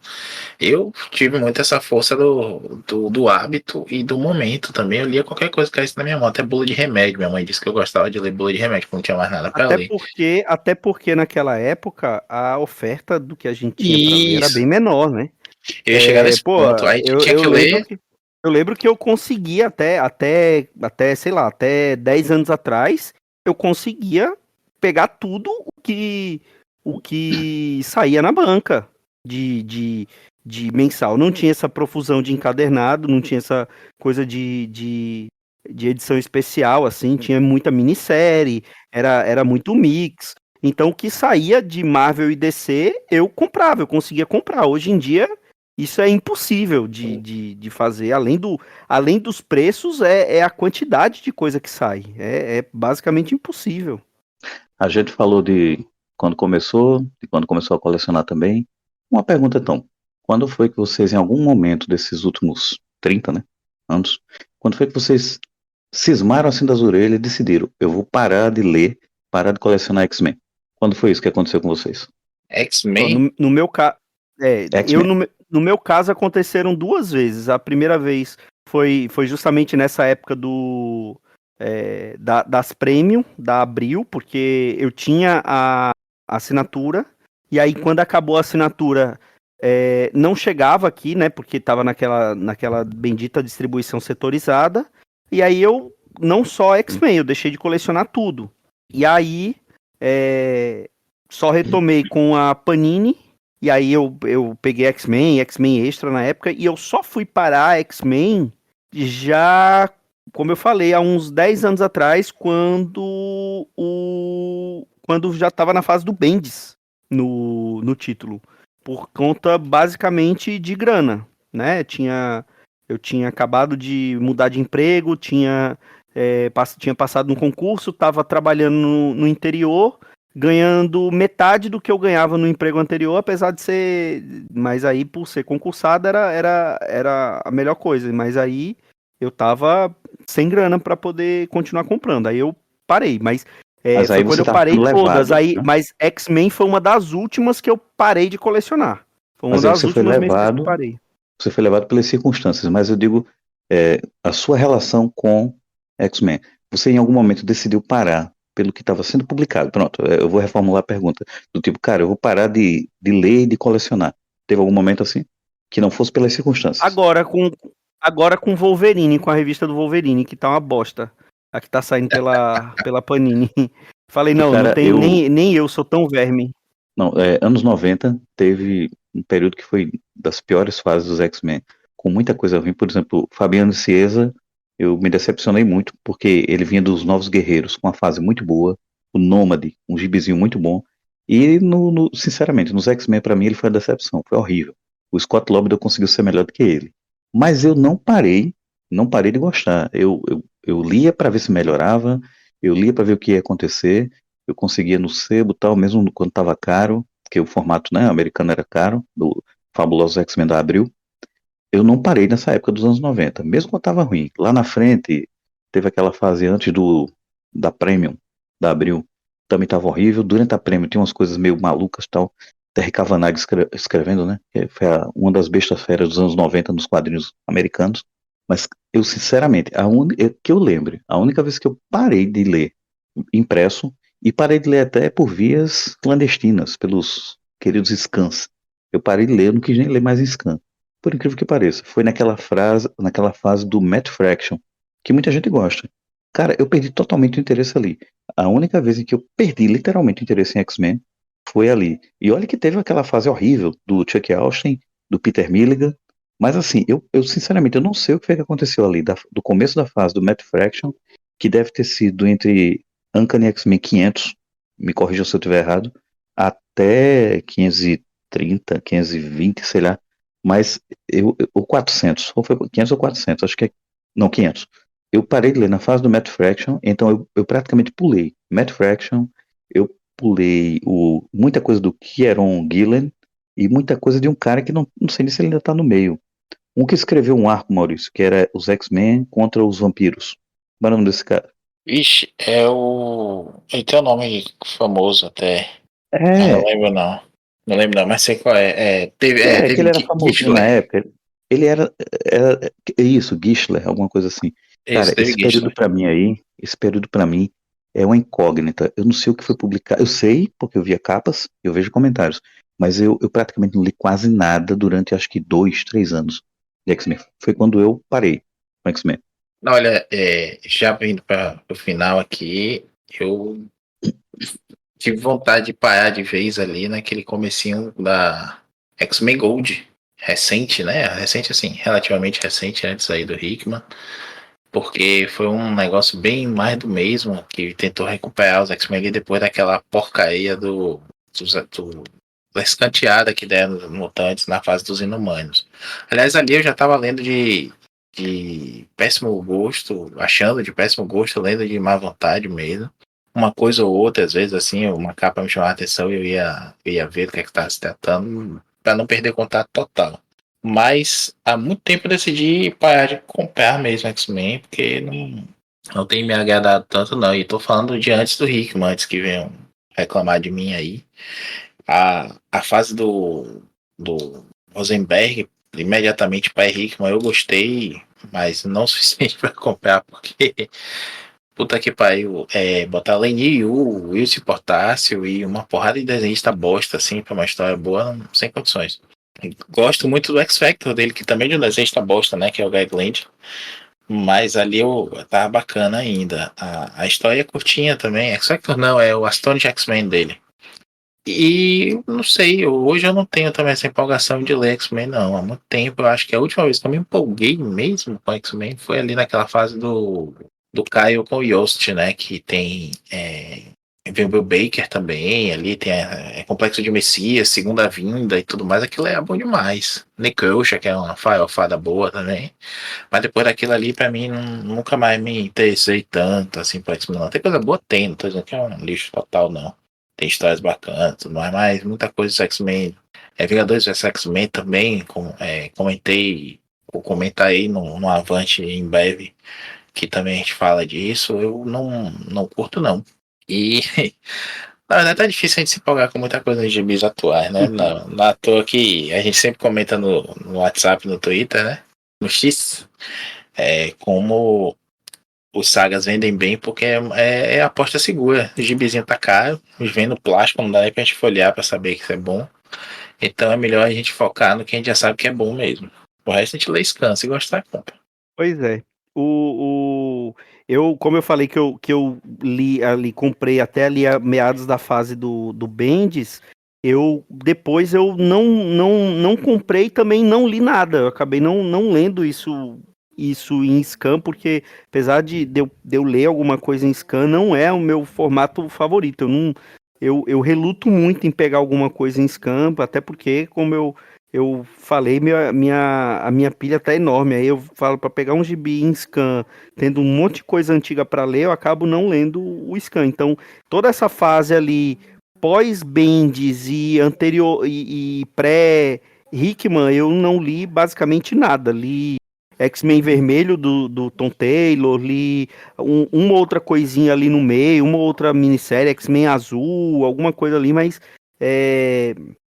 Eu tive muito essa força do hábito e do momento também, eu lia qualquer coisa que caísse na minha mão, até bula de remédio, minha mãe disse que eu gostava de ler bula de remédio, porque não tinha mais nada pra ler. Até porque naquela época a oferta do que a gente tinha pra ler era Isso. bem menor, né? Eu ia chegar nesse Pô, ponto. Aí tu tinha que ler. eu lembro que eu conseguia sei lá, até 10 anos atrás, eu conseguia pegar tudo o que saía na banca de mensal. Não tinha essa profusão de encadernado, não tinha essa coisa de edição especial, assim, tinha muita minissérie, era muito mix. Então, o que saía de Marvel e DC, eu comprava, eu conseguia comprar. Hoje em dia, isso é impossível de fazer. Além dos preços, é a quantidade de coisa que sai. É basicamente impossível. A gente falou de quando começou a colecionar também. Uma pergunta então, quando foi que vocês, em algum momento desses últimos 30, né, anos, quando foi que vocês cismaram assim das orelhas e decidiram, eu vou parar de ler, parar de colecionar X-Men? Quando foi isso que aconteceu com vocês? X-Men. No meu caso, X-Men. no meu caso aconteceram duas vezes. A primeira vez foi justamente nessa época das Premium, da Abril, porque eu tinha a assinatura, e aí quando acabou a assinatura, não chegava aqui, né, porque estava naquela bendita distribuição setorizada, e aí eu, não só X-Men, eu deixei de colecionar tudo. E aí, só retomei com a Panini, e aí eu peguei X-Men Extra na época, e eu só fui parar X-Men já, como eu falei, há uns 10 anos atrás, quando já estava na fase do Bendis no título, por conta basicamente de grana, né? Eu tinha acabado de mudar de emprego, tinha passado no concurso, estava trabalhando no interior, ganhando metade do que eu ganhava no emprego anterior, apesar de ser... Mas aí, por ser concursado, era a melhor coisa. Mas aí, eu tava sem grana para poder continuar comprando. Aí eu parei, mas Mas foi aí quando você eu tá parei sendo todas. levado, Aí, né? mas X-Men foi uma das últimas que eu parei de colecionar. Foi uma Mas aí das últimas mesmo que eu parei. você foi levado pelas circunstâncias, mas eu digo, a sua relação com X-Men. Você em algum momento decidiu parar pelo que estava sendo publicado. Pronto, eu vou reformular a pergunta. Do tipo, cara, eu vou parar de ler e de colecionar. Teve algum momento assim? Que não fosse pelas circunstâncias. Agora com Wolverine, com a revista do Wolverine, que tá uma bosta. A que tá saindo pela Panini. Falei, não Cara, tem nem eu sou tão verme. não, anos 90 teve um período que foi das piores fases dos X-Men, com muita coisa ruim. Por exemplo, Fabiano Cieza, eu me decepcionei muito, porque ele vinha dos Novos Guerreiros, com uma fase muito boa, o Nômade, um gibizinho muito bom, e sinceramente, nos X-Men, pra mim, ele foi a decepção, foi horrível. O Scott Lobdell conseguiu ser melhor do que ele. Mas eu não parei de gostar. Eu lia para ver se melhorava, eu lia para ver o que ia acontecer, eu conseguia no sebo e tal, mesmo quando estava caro, porque o formato, né, americano era caro, do fabuloso X-Men da Abril. Eu não parei nessa época dos anos 90, mesmo quando estava ruim. Lá na frente, teve aquela fase antes da Premium, da Abril, também estava horrível. Durante a Premium tinha umas coisas meio malucas e tal. Terry Cavanagh escrevendo, né? Que foi uma das bestas feras dos anos 90 nos quadrinhos americanos. Mas eu, sinceramente, que eu lembre, a única vez que eu parei de ler impresso, e parei de ler até por vias clandestinas, pelos queridos scans. Eu parei de ler, eu não quis nem ler mais em scan. Por incrível que pareça, foi naquela fase do Matt Fraction, que muita gente gosta. Cara, eu perdi totalmente o interesse ali. A única vez em que eu perdi literalmente o interesse em X-Men foi ali. E olha que teve aquela fase horrível do Chuck Austin, do Peter Milligan, mas assim, eu sinceramente eu não sei o que foi que aconteceu ali, do começo da fase do Matt Fraction, que deve ter sido entre Uncanny X-Men 500, me corrijam se eu estiver errado, até 530, 520, sei lá, mas ou 400, ou foi 500 ou 400, acho que não, 500. Eu parei de ler na fase do Matt Fraction, então eu praticamente pulei Matt Fraction, eu pulei muita coisa do Kieron Gillen e muita coisa de um cara que não sei nem se ele ainda tá no meio. Um que escreveu um arco, Maurício, que era os X-Men contra os vampiros. Qual é o nome desse cara? Ixi, é o. Ele tem um nome famoso até. Ah, não É, lembro não. Não lembro não, mas sei qual é. que Teve ele era famosinho na Gischler. época. Ele é isso, Gischler, alguma coisa assim. Isso, Cara, teve Gischler. esse período pra mim é uma incógnita. Eu não sei o que foi publicado. Eu sei, porque eu via capas, eu vejo comentários, mas eu praticamente não li quase nada durante acho que 2, 3 anos de X-Men. Foi quando eu parei com X-Men. Não, olha, já indo para o final aqui, eu tive vontade de parar de vez ali naquele comecinho da X-Men Gold, recente, né? Recente assim, relativamente recente antes aí do Hickman, porque foi um negócio bem mais do mesmo, que tentou recuperar os X-Men ali depois daquela porcaria da escanteada que deram nos mutantes na fase dos inumanos. Aliás, ali eu já estava lendo de péssimo gosto, achando de péssimo gosto, lendo de má vontade mesmo. Uma coisa ou outra, às vezes, assim, uma capa me chamava a atenção e eu ia ver do que é que estava se tratando, para não perder contato total. Mas há muito tempo eu decidi parar de comprar mesmo X-Men, porque não tem me agradado tanto, não. E tô falando de antes do Hickman, antes que venham reclamar de mim aí. A fase do Rosenberg, imediatamente para Hickman, eu gostei, mas não o suficiente para comprar, porque puta que pariu, botar Lenny Yu, Wilson Portácio e uma porrada de desenhista bosta, assim, pra uma história boa, sem condições. Gosto muito do X Factor dele, que também é de um desenhista bosta, né, que é o Greg Land, mas ali tá bacana ainda. A história é curtinha também, X Factor não, é o Astonishing X-Men dele. E não sei, hoje eu não tenho também essa empolgação de ler X-Men, não. Há muito tempo, eu acho que a última vez que eu me empolguei mesmo com X-Men foi ali naquela fase do Kyle com o Yost, né? Que tem. Vem o Bill Baker também, ali tem Complexo de Messias, Segunda Vinda e tudo mais. Aquilo é bom demais. Necrosha, que é uma farofada boa também. Mas depois daquilo ali, pra mim, nunca mais me interessei tanto assim por X-Men. Não. Tem coisa boa, tem, não tô dizendo que é um lixo total, não. Tem histórias bacanas, tudo mais, mas muita coisa do X-Men. Vingadores vs X-Men também, comentei, ou comentarei no Avante em breve, que também a gente fala disso. Eu não curto, não. E na verdade tá difícil a gente se empolgar com muita coisa de gibis atuais, né? Não à toa que a gente sempre comenta no WhatsApp, no Twitter, né? No X, como os sagas vendem bem porque é aposta segura. O gibizinho tá caro, vendo plástico, não dá nem pra gente folhear pra saber que isso é bom. Então é melhor a gente focar no que a gente já sabe que é bom mesmo. O resto a gente lê scan, se gostar, compra. Pois é. Como eu falei que eu li ali, comprei até ali a meados da fase do Bendis, depois eu não comprei, também não li nada. Eu acabei não lendo isso em scan, porque apesar de eu ler alguma coisa em scan, não é o meu formato favorito. Eu reluto muito em pegar alguma coisa em scan, até porque, como eu falei, a minha pilha tá enorme. Aí eu falo para pegar um gibi em scan, tendo um monte de coisa antiga para ler, eu acabo não lendo o scan. Então, toda essa fase ali, pós-Bendis e anterior e pré-Hickman, eu não li basicamente nada. Li X-Men Vermelho do Tom Taylor, li uma outra coisinha ali no meio, uma outra minissérie, X-Men Azul, alguma coisa ali, mas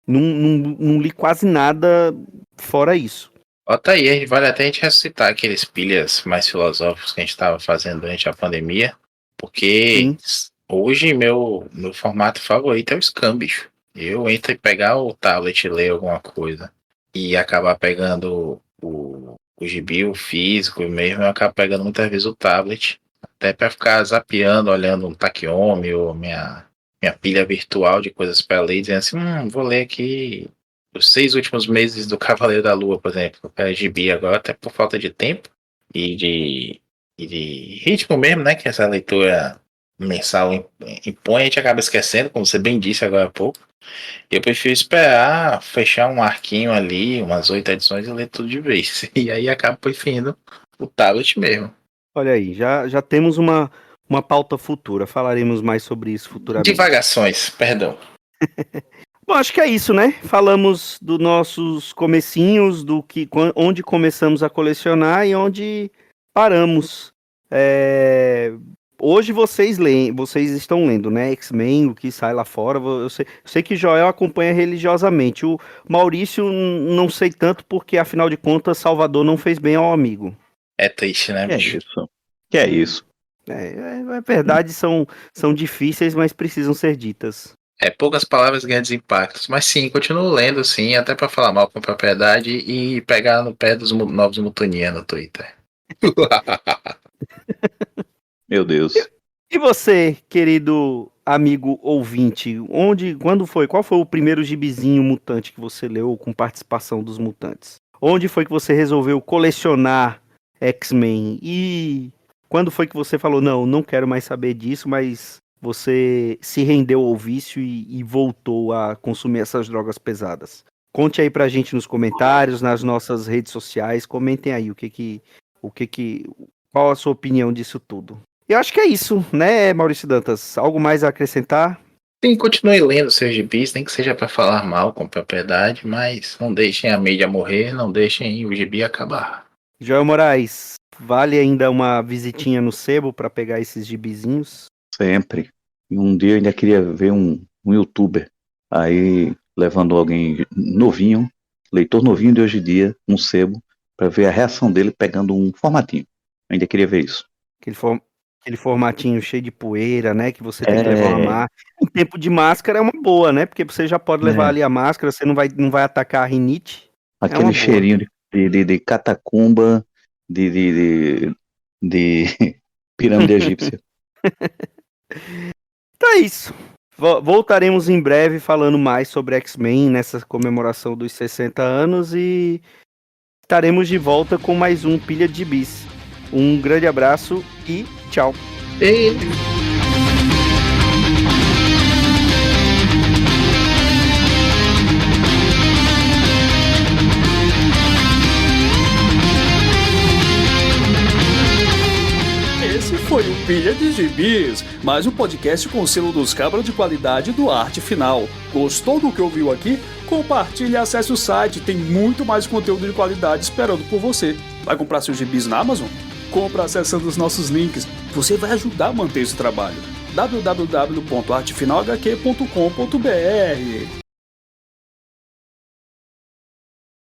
não li quase nada fora isso. Bota aí, vale até a gente ressuscitar aqueles pilhas mais filosóficos que a gente estava fazendo durante a pandemia, porque hoje meu formato favorito é o scan, bicho. Eu entro e pegar o tablet e ler alguma coisa e acabar pegando o gibi, o físico mesmo, eu acabo pegando muitas vezes o tablet, até para ficar zapeando, olhando um Takeomi ou minha pilha virtual de coisas para ler, dizendo assim, vou ler aqui os 6 últimos meses do Cavaleiro da Lua, por exemplo, eu quero gibi agora, até por falta de tempo e de ritmo mesmo, né, que essa leitura mensal impõe, a gente acaba esquecendo, como você bem disse agora há pouco. Eu prefiro esperar fechar um arquinho ali, umas 8 edições e ler tudo de vez. E aí acabo preferindo o tablet mesmo. Olha aí, já temos uma pauta futura. Falaremos mais sobre isso futuramente. Divagações, perdão. Bom, acho que é isso, né? Falamos dos nossos comecinhos, onde começamos a colecionar e onde paramos. Hoje vocês estão lendo, né? X-Men, o que sai lá fora. Eu sei que Joel acompanha religiosamente. O Maurício não sei tanto, porque afinal de contas Salvador não fez bem ao amigo. É triste, né, bicho? Que é isso? É verdade, são difíceis, mas precisam ser ditas. Poucas palavras, grandes impactos. Mas sim, continuo lendo, sim, até pra falar mal com propriedade e pegar no pé dos novos mutonianos no Twitter. Meu Deus. E você, querido amigo ouvinte, quando foi? Qual foi o primeiro gibizinho mutante que você leu com participação dos mutantes? Onde foi que você resolveu colecionar X-Men? E quando foi que você falou, não quero mais saber disso, mas você se rendeu ao vício e voltou a consumir essas drogas pesadas? Conte aí pra gente nos comentários, nas nossas redes sociais, comentem aí qual a sua opinião disso tudo. Eu acho que é isso, né, Maurício Dantas? Algo mais a acrescentar? Sim, continue lendo seus gibis, nem que seja para falar mal com propriedade, mas não deixem a mídia morrer, não deixem o gibi acabar. Joel Moraes, vale ainda uma visitinha no sebo para pegar esses gibizinhos? Sempre. E um dia eu ainda queria ver um youtuber aí levando alguém novinho, leitor novinho de hoje em dia, um sebo, para ver a reação dele pegando um formatinho. Eu ainda queria ver isso. Aquele formatinho cheio de poeira, né? Que você tem que levar uma máscara. Em tempo de máscara é uma boa, né? Porque você já pode levar ali a máscara, você não vai atacar a rinite. Aquele cheirinho de catacumba, de pirâmide egípcia. Então é isso. Voltaremos em breve falando mais sobre X-Men nessa comemoração dos 60 anos e estaremos de volta com mais um Pilha de Gibis. Um grande abraço e tchau. Esse foi o Pilha de Gibis, mais um podcast com o selo dos cabras de qualidade do Arte Final. Gostou do que ouviu aqui? Compartilhe e acesse o site, tem muito mais conteúdo de qualidade esperando por você. Vai comprar seus gibis na Amazon? Compra acessando os nossos links, você vai ajudar a manter esse trabalho. www.artefinalhq.com.br